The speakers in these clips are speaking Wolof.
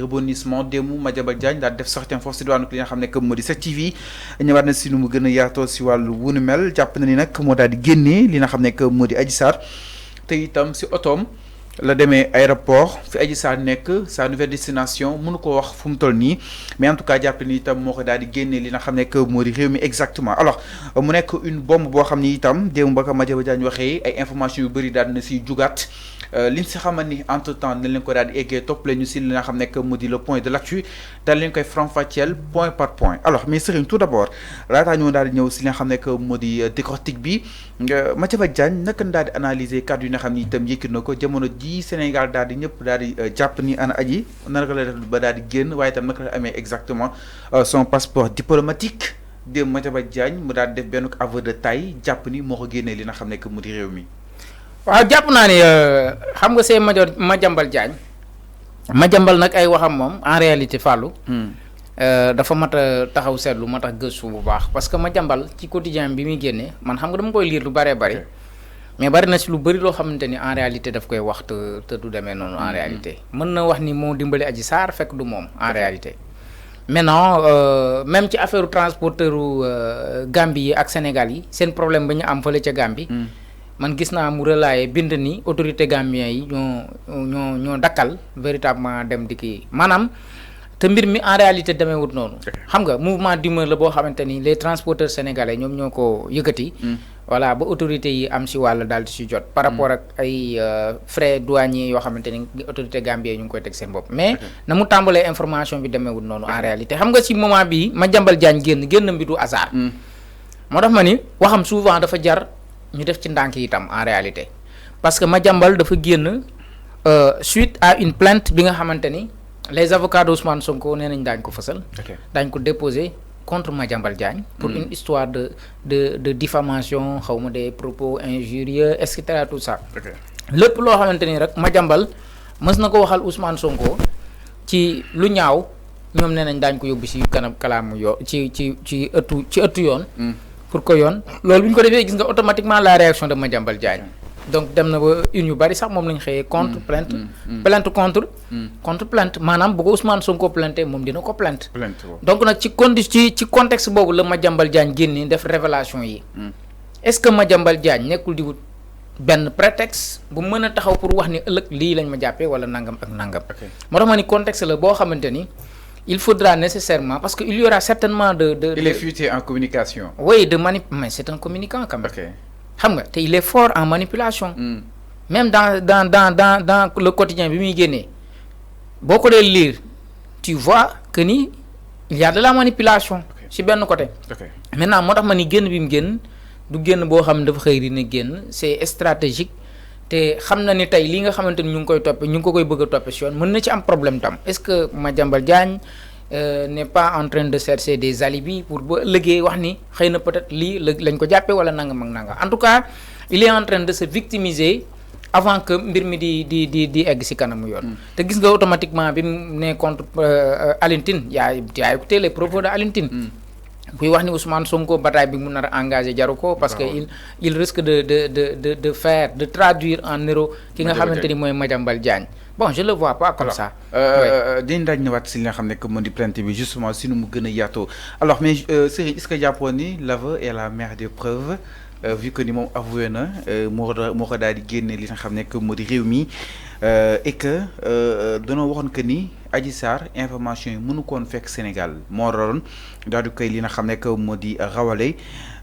rebondissement démb Madiambal Diagne daal def sortie force di waanu li nga xam ne que moo di 7TV ñëwaat na si nu mu gën a yaatoo si wàllu wunu mel jàpp na ni nag moo daal di génnee li nga xam ne que moo di Adji Sarr te itam si otoom la demee aéroport fi Adji Sarr nekk sa nouvelle destination mënu ko wax fu mu toll nii mais en tout cas jàpp ni itam moo ko daal di génnee li nga xam ne que moo di réew mi exactement alors mu nekk une bombe boo xam ni itam démb ba ko Madiambal Diagne waxee ay informations yu bëri daal na si jugaat liñ si xamal ni entre temps nañ leen ko daal di eggee topp leen ñu si li nga xam ne que mu di le point de l'actu daal leen koy faram-fàcceel point par point alors mais Serigne tout d'abord laataa ñoo daal di ñëw si li nga xam ne que mu di décortique bi Madiambal Diagne naka daal di analyser kàddu yi nga xam ni itam yëkkit na ko jamono ji Sénégal daal di ñëpp daal di jàpp ni ana aji naka la def ba daal di génn waaye itam naka la amee exactement son passeport diplomatique démb Madiambal Diagne mu daal di def benn aveu de taille jàpp ni moo ko génnee li nga xam ne que mu di réew mi. waaw jàpp naa ne xam nga see Madiambal Diagne Madiambal nag ay waxam moom en réalité Fallou dafa mat a taxaw seetlu mat a gëstu bu baax parce que Madiambal ci quotidien bi muy génnee man xam nga dama koy lire lu bëree bëri mais bëri na si lu bëri loo xamante ni en réalité daf koy wax te du demee noonu en réalité mën na wax ni moo dimbali Adji Sarr fekk du moom en réalité maintenant même ci affaire transporteur Gambie yi ak Sénégal yi seen problème ba ñu am fële ca Gambie man gis naa mu relayer bind ni autorité gambien yi ñoo dakkal véritablement dem di kii maanaam te mbir mi en réalité demeewut noonu xam nga mouvement d'humeur la boo xamante ni les transporteurs sénégalais ñoom ñoo ko yëkkati voilà ba autorité yi am si wàll daal di si jot par rapport ak ay frais douaniers yoo xamante ni autorité gambien yi ñu ngi koy teg seen bopp mais na mu tàmbalee information bi demeewut noonu en réalité xam nga si moment bii Madiambal Diagne génn bi du hasard moo tax ma ni waxam souvent dafa jar ñu def ci ndànk itam en réalité parce que Madiambal dafa génn suite à une plainte bi nga xamante ni les avocats d'Ousmane Sonko nee nañ daañ ko fësal daañ ko déposer contre Madiambal Diagne pour une histoire de diffamation xaw ma des propos injurieux et cetera tout ça lépp loo xamante ni rek Madiambal mës na ko waxal Ousmane Sonko ci lu ñaaw ñoom nee nañ daañ ko yóbbu ci kanam kalaamu yoo ci ëttu yoon pour que yoon loolu bu ñu ko defee gis nga automatiquement la réaction de Madiambal Diagne donc dem na ba une yu bari sax moom lañ xëyee contre plainte plainte contre plainte maanaam bu ko Ousmane Sonko plainte moom dina ko plainte donc nag ci contexte boobu la Madiambal Diagne génne def révélation yi est-ce que Madiambal Diagne nekkul di wut benn prétexte bu mën a taxaw pour wax ni ëllëg lii lañ ma jàppee wala nangam ak nangam moo tax ma ni contexte la boo xamante ni il faudra nécessairement parce que il y aura certainement il est futé en communication. Oui, mais c'est un communicant quand même. xam nga te il est fort en manipulation. Même dans le quotidien bi muy génnee boo ko dee lire tu vois que ni il y a de la manipulation. ci benn côté. Maintenant moo tax ma ni génn bi mu génn du génn boo xam ne dafa xëy dina génn c'est stratégique. te xam na ni tey li nga xamante ni ñu ngi koy toppe ñu ngi ko koy bëgg a toppe si yoon mën na ci am problème tam est-ce que Madiambal Diagne n'est pas en train de chercher des alibis pour ba liggéey wax ni xëy na peut-être lii lañ ko jàppee wala nangam ak nangam en tout cas il est en train de se victimiser avant que mbir mi di egg si kanamu yoon. te gis nga automatiquement bi mu ne contre Alioune Tine yaa écouté les propos de Alioune Tine buy wax ni Ousmane Sonko bataille bi mu nar a engagé jaru ko parce que il risque de traduire en héros ki nga xamante ni mooy Madiambal Diagne bon je le vois pas comme ça. dañ daaj ñëwaat si li nga xam ne que moo di plainte bi justement si nu mu gën a yaatoo alors mais Serigne est-ce que jàppoon ni l'aveu est la mère des preuves vu que ni moom avoué na moo ko daal di génne li nga xam ne que moo di réew mi et que danoo waxoon que ni Adji Sarr information yi mënu koon fekk Sénégal moo waroon daal di koy li nga xam ne que moo di rawale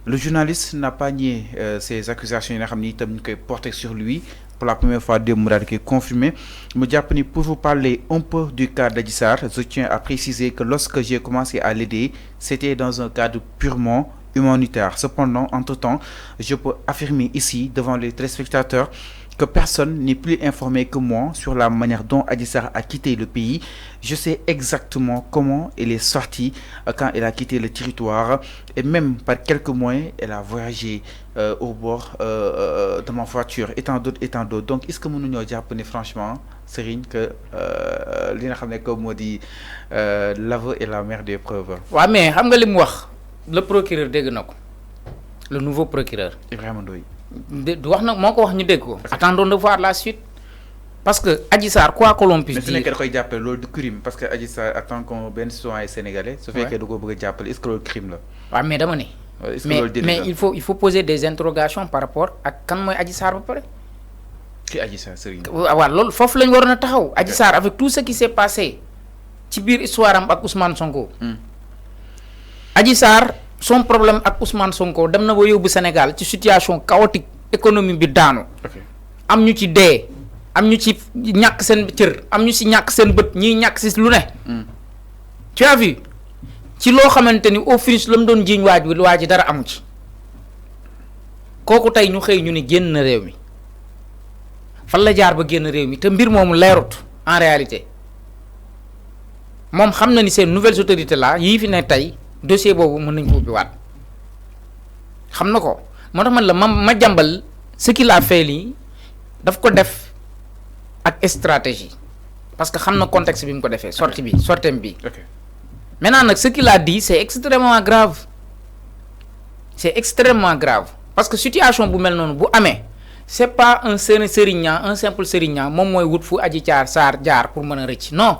le journaliste n'a pas nié ces accusations yi nga xam ni itam ñu koy porter sur lui pour la première fois démb mu daal di koy confirmer mu jàpp ni pour vous parler un peu du cas d'Adji Sarr je tiens à préciser que lorsque j'ai commencé à l'aider c'était dans un cadre purement humanitaire. Cependant, entre-temps, je peux affirmer ici, devant les téléspectateurs, que personne n'est plus informé que moi sur la manière dont Adji Sarr a quitté le pays. Je sais exactement comment elle est sortie quand elle a quitté le territoire et même par quelques mois, elle a voyagé au bord de ma voiture et tant d'autres. Donc, est-ce que nous nous disons franchement, Serigne, que li nga xam ne que moo di l'aveu est la mère des preuves. Ouais, mais xam nga li mu wax le procureur dégg na ko le nouveau procureur. Ibrahima Ndoye. wax na moo ko wax ñu dégg ko. attendons de voir la suite parce que Adji Sarr quoi que l'on puisse mais su dire nekkee da koy jàppale loolu du crime parce que Adji Sarr attend qu'on benn citoyen sénégalais. su fekkee da koo bëgg a jàppale est-ce que loolu crime la. waaw mais dama ne. est-ce que loolu délit mais la il faut poser des interrogations par rapport ak kan mooy Adji Sarr ba pare. ki Adji Sarr Serigne. waaw loolu foofu lañ waroon a taxaw. Adji Sarr avec tout ce qui s'est passé ci biir histoire am ak Ousmane Sonko. Adji Sarr son problème ak Ousmane Sonko dem na ba yóbbu Sénégal ci situation chaotique économie bi daanu. am ñu ci dee am ñu ci ñàkk seen cër am ñu ci ñàkk seen bët ñiy ñàkk ci lu ne. tu as vu ci loo xamante ni au finish la mu doon jiiñ waa ji dara amu ci kooku tey ñu xëy ñu ne génn na réew mi fan la jaar ba génn réew mi te mbir moomu leerut en réalité moom xam na ni seen nouvelles autorités là yii fi ne tey dossier boobu mën nañ ko ubbiwaat xam na ko moo tax man la ma jàmbal ce qu'il a fait lii daf ko def ak stratégie parce que xam na contexte bi mu ko defee sortem bi maintenant nag ce qu'il a dit c'est extrêmement grave parce que situation bu mel noonu bu amee c'est pas un simple sëriñan moom mooy wut fu Adji Sarr jaar pour mën a rëcc non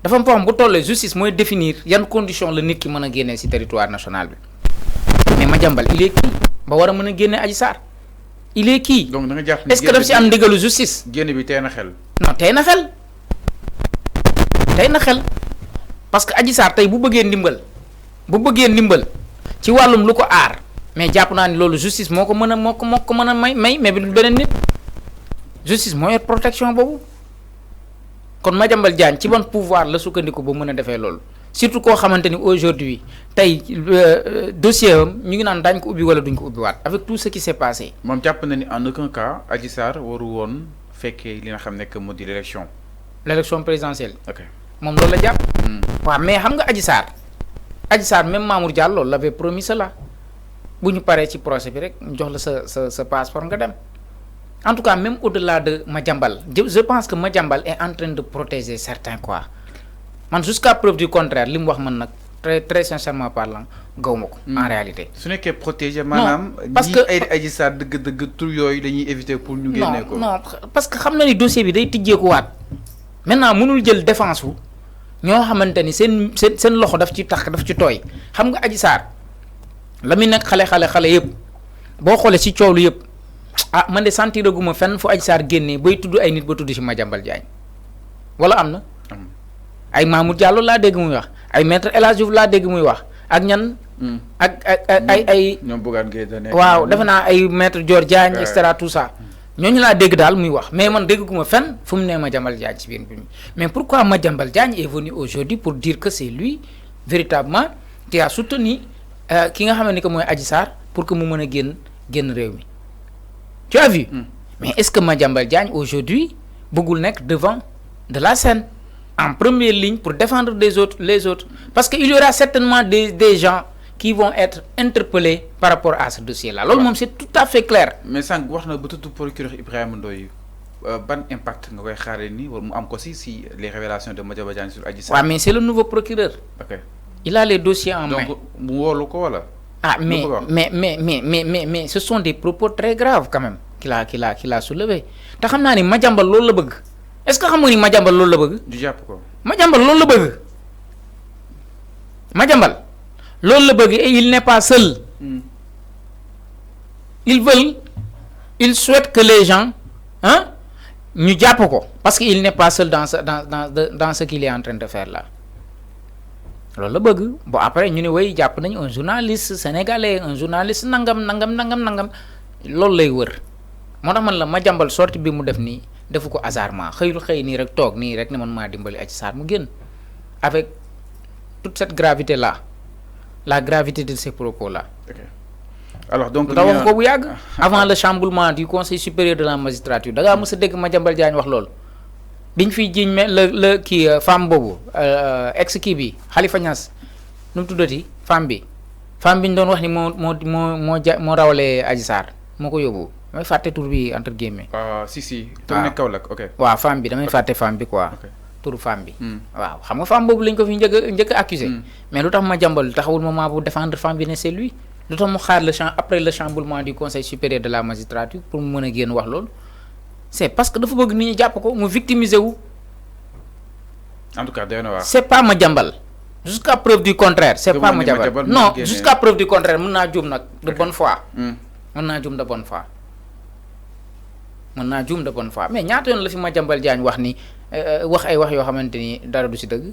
dafa am foo xam bu tollee justice mooy définir yan condition la nit ki mën a génnee ci territoire national bi mais Madiambal il est qui ba war a mën a génne Adji Sarr il est qui donc da nga jàpp est-ce que daf ci am ndigalu justice. génn bi tey na xel. non tey na xel parce que Adji Sarr tey bu bëggee ndimbal ci wàllum lu ko aar mais jàpp naa ni loolu justice moo ko mën a may mais bi beneen nit justice moo yor protection boobu kon Madiambal Diagne ci ban pouvoir la sukkandiku ba mën a defee loolu surtout koo xamante ni aujourd'hui tey dossier am ñu ngi naan daañ ko ubbi wala duñ ko ubbiwaat avec tout ce qui s'est passé. moom jàpp na ni en aucun cas Adji Sarr waru woon fekkee li nga xam ne que moo di l'élection présidentielle. ok moom loolu la jàpp. waaw mais xam nga Adji Sarr même Mamour Diallo l'avait promis cela bu ñu paree ci procès bi rek ñu jox la sa passeport nga dem en tout cas même au-delà de Madiambal je pense que Madiambal est en train de protéger certains quoi man jusqu'à preuve du contraire li mu wax man nag très très sincèrement parlant gaw ma ko en réalité. su nekkee protéger maanaam. parce que ay Adji Sarr dëgg tur yooyu dañuy éviter pour ñu génne ko. non parce que xam na ni dossier bi day tijjeekuwaat maintenant mënul jël défense wu ñoo xamante ni seen loxo daf ci tooy xam nga Adji Sarr la muy nekk xale yëpp boo xoolee ci coow lu yëpp man de sentiraguma fenn fu Adji Sarr génnee bay tudd ay nit ba tudd ci Madiambal Diagne wala am na. ay Mamour Diallo laa dégg muy wax ay maître El Hadji Diouf laa dégg muy wax ak ñan. ak ay ñoom Bougane Gueye Dany waaw defe naa ay maître Dior Diagne et cetera tout ça ñooñu laa dégg daal muy wax mais man dégguma fenn fu mu nee Madiambal Diagne ci biir bi mais pourquoi Madiambal Diagne est venu aujourd'hui pour dire que c'est lui véritablement qui a soutenu ki nga xam ne que mooy Adji Sarr pour que mu mën a génn réew mi tu as vu mais est-ce que Madiambal Diagne aujourd'hui bëggul nekk devant de la scène en première ligne pour défendre les autres parce que il y aura certainement des gens qui vont être interpellés par rapport à ce dossier-là loolu moom c'est tout à fait clair. mais sànq wax na ba tudd procureur Ibrahima Ndoye ban impact nga koy xaaree ni war mu am ko si les révélations de Madiambal Diagne sur Adji Sarr. waaw mais c'est le nouveau procureur. ok il a les dossiers en main. donc mu woolu ko wala. mais ce sont des propos très graves quand même qu'il a soulevé te xam naa ni Madiambal loolu la bëgg est-ce que xam nga ni Madiambal loolu la bëgg. du jàpp ko. Madiambal loolu la bëgg. Madiambal loolu la bëgg et il n'est pas seul. il souhaite que les gens ñu jàpp ko parce que il n'est pas seul dans ce qu'il est en train de faire là loolu la bëgg bon après ñu ne way jàpp nañu un journaliste sénégalais un journaliste nangam loolu lay wër moo tax man la Madiambal sortie bi mu def nii defu ko hasardement xëy nii rek toog nii rek ne man maa dimbali Adji Sarr mu génn avec toute cette gravité là la gravité de ces propos là. alors donc da wax ko bu yàgg avant le chamboulement du conseil supérieur de la magistrature da ngaa mës a dégg Madiambal Diagne wax loolu biñ fiy jiiñ mais la kii femme boobu ex kii bi Khalifa Niass nu mu tuddati femme bi ñu doon wax ni moo rawalee Adji Sarr moo ko yóbbu damay fàtte tur bi entre guillemets. si. waaw nekk Kaolack ok. waaw femme bi damay fàtte femme bi quoi. turu femme bi. waaw xam nga femme boobu lañ ko fi njëkk a accusé mais lu tax Madiambal taxawul moment bu défendre femme bi ne c'est lui. lu tax mu xaar après le chamboulement du conseil supérieur de la magistrature pour mu mën a génn wax loolu c'est parce que dafa bëgg nit ñi jàpp ko mu victimiser wu. En tout cas c'est pas Madiambal jusqu'à preuve du contraire c'est pas Madiambal non jusqu'à preuve du contraire mën naa juum nag de bonne foi. mën naa juum de bonne foi. mën naa juum de bonne foi mais ñaata yoon la fi Madiambal Diagne wax ni wax ay wax yoo xamante ni dara du ci dëgg.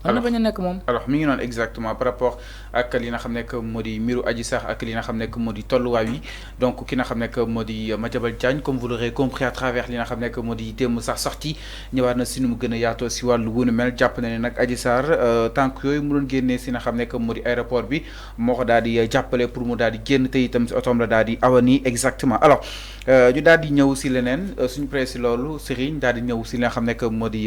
alors bañ a nekk moom. alors mi ngi noonu exactement par rapport ak li nga xam ne que moo di mbiru Adji Sarr ak li nga xam ne que moo di tolluwaay yi donc ki nga xam ne que moo di Madiambal Diagne comme vous l'aurez compris à travers li nga xam ne que moo di démb sax sorti ñëwaat na si nu mu gën a yaatoo si wàllu wunu mel jàpp na ne nag Adji Sarr tànk yooyu mu doon génnee si nga xam ne que moo di aéroport bi moo ko daal di jàppale pour mu daal di génn te itam si otoom la daal di awani exactement alors ñu daal di ñëw si leneen suñu paree si loolu Serigne daal di ñëw si li nga xam ne que moo di